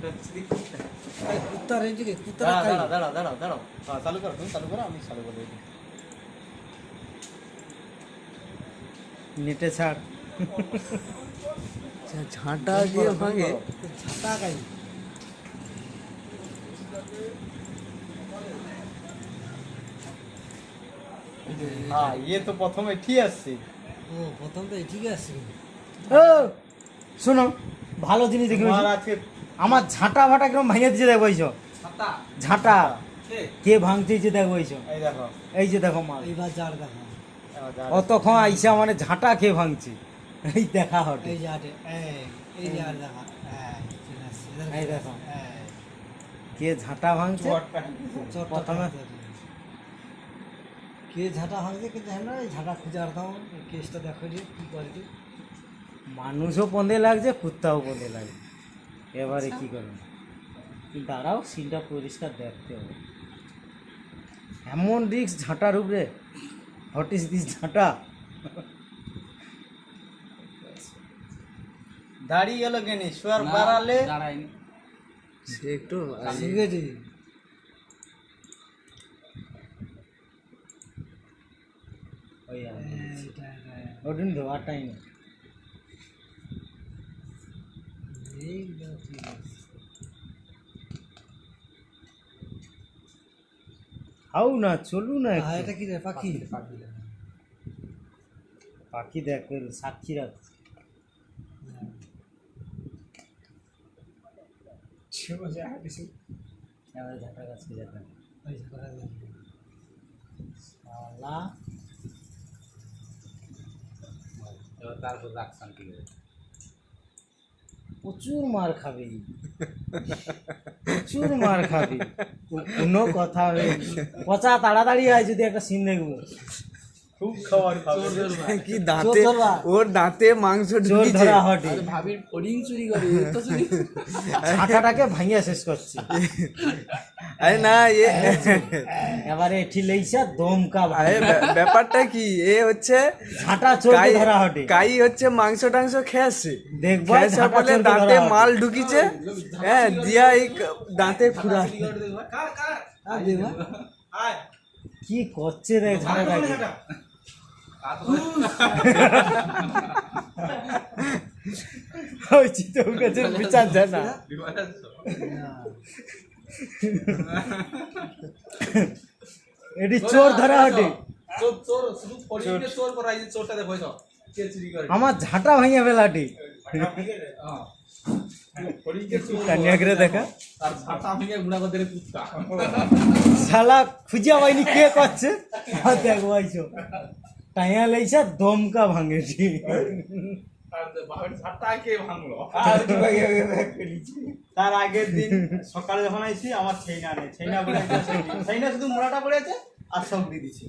कुत्ता रेंज के कुत्ता দাঁড়াও হ্যাঁ চালু করো তুমি চালু করো আমি চালু করে দিই নেটে ছাড় ঝাঁটা দিয়ে ভাঙে छाता का ही হ্যাঁ ইয়ে তো প্রথমে ঠিক আসছে ओ प्रथम तो ठीक है ও শোনো ভালো জিনিস দেখি তোমার আজকে আমার ঝাঁটা ভাটা কিরকম ভাঙে দিয়েছে দেখো এইসব ছাতা ঝাঁটা কে ভাঙতেছে দেখো এইসব এই দেখো এই যে দেখো মাল এই बार जार देखा অতক্ষণ আইসা মানে ঝাঁটা খেয়ে ভাঙছে এই দেখা হটে এই জাটে এই जार देखा এই দেখো কে ঝাঁটা ভাঙছে প্রথমে কে ঝাঁটা ভাঙছে কিন্তু হ্যাঁ এই ঝাঁটা খুঁজে আসতাম কেসটা দেখো যে কী করে যে মানুষও পন্দে লাগছে কুত্তাও পন্দে লাগছে এবারে কি করবে দাঁড়াও সিনটা পরিষ্কার দেখতে হবে এমন রিক্স ঝাঁটার উপরে হোয়াট ইজ দিস ঝাঁটা দাঁড়িয়ে গেল কেন শুয়ার বাড়ালে সে একটু সিগারেট ওই ওদিন ধোয়ার টাইম এই ঠিক আছে হাউ না চলু না একটু। এটা কি রে পাখি পাখি দেখ সাক্ষী রাখছে এবারে ঝাঁটা গাছকে যেতে ওই ঝাঁটা শালা তারপর রাখছান ঠিক আছে প্রচুর মার খাবি প্রচুর মার খাবি কোনো কথা নেই পচা তাড়াতাড়ি হয় যদি একটা সিন দেখবো খুব খাবার খাবে কি দাঁতে চোর ধরবা। ওর দাঁতে মাংস জোর ঢুকিছে ধরা হটে ভাবির ফড়িং চুরি করে তো চুরি ঝাঁটাটাকে ভাঙিয়া শেষ করছি আরে না এবারে এটি লেইসা দমকা আরে ব্যাপারটা কি এ হচ্ছে ঝাঁটা চোরকে ধরা হটে কাই হচ্ছে মাংস টাংস খেয়েছে দেখবো খেয়েছে ঝাঁটা বলে চোরকে দাঁতে ধরা হটে। মাল ঢুকিছে হ্যাঁ দিয়া এই দাঁতে খুঁড়া আর দেবা কি করছে রে ঝাঁটাটাকে ওই চিতল গাছের বিচার যায় না এটি চোর ধরা হটে আমার ঝাঁটা ভাঙিয়া ফেলাটি কানিয়াগরে দেখা শালা খুঁজিয়া পাইনি কে করছে দেখো আইছো টাইয়া লাইছা দমকা ভাঙেছি তার আগের দিন সকালে যখন আইছি আমার ছেইনা নেই ছেইনা বলে ছেইনা শুধু মোড়াটা পড়ে আছে আর সব দিয়ে দিছি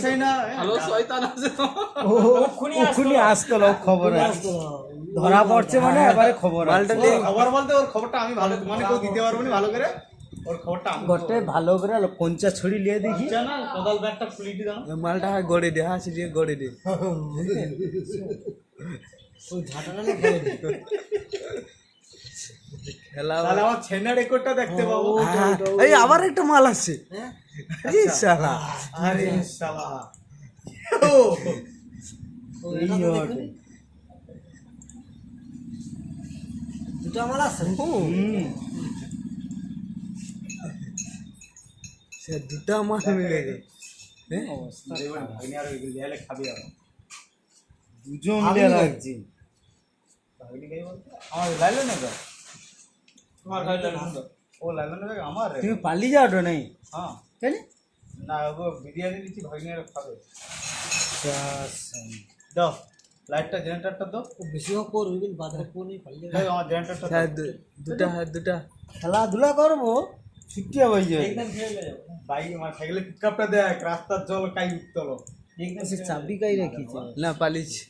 ছেইনা ভালো শয়তান আছে ওখুনি আসতো লোক খবর আছে ধরা পড়ছে মানে এবারে খবর মালটা আছে নিয়ে খবর বলতে ওর খবরটা আমি ভালো মানে কেউ দিতে পারবো না ভালো করে ওর খবরটা আমি গোটে ভালো করে কঞ্চা ছড়ি লিয়ে দেখি জানা কোদাল ব্যাগটা ফুলিটি দাও মালটা গড়ে দে হাসি দিয়ে গড়ে দে ওই ঝাঁটাটা না করে দে খেলা তাহলে আমার ছেনা রেকর্ডটা দেখতে পাবো এই আবার একটা মাল আছে এই শালা আরে শালা এই হটে দুটো আমার আছে সে দুটা মাল মিলে গে খাবি আর দুজন মিলে লাগছে আমার লাইলো না তো তোমার লাইলো না ও লাইলো না আমার রে তুমি পালিয়ে যাও তো নেই হ্যাঁ কেন না ও বিরিয়ানি দিচ্ছি ভাগিনারে খাবে চাস দাও লাইটটা জেনারেটরটা দাও ও বেশি হোক করবি কিন্তু বাজারে কোন নেই পালিয়ে দাও আমার জেনারেটরটা হ্যাঁ দুটা খেলাধুলা করবো ছুটি হয়ে যায় বাইক আমার সাইকেলে পিকআপটা দেখ রাস্তার জল কাই উঠতলো সে চাবি কাই রেখেছে না পালিয়েছে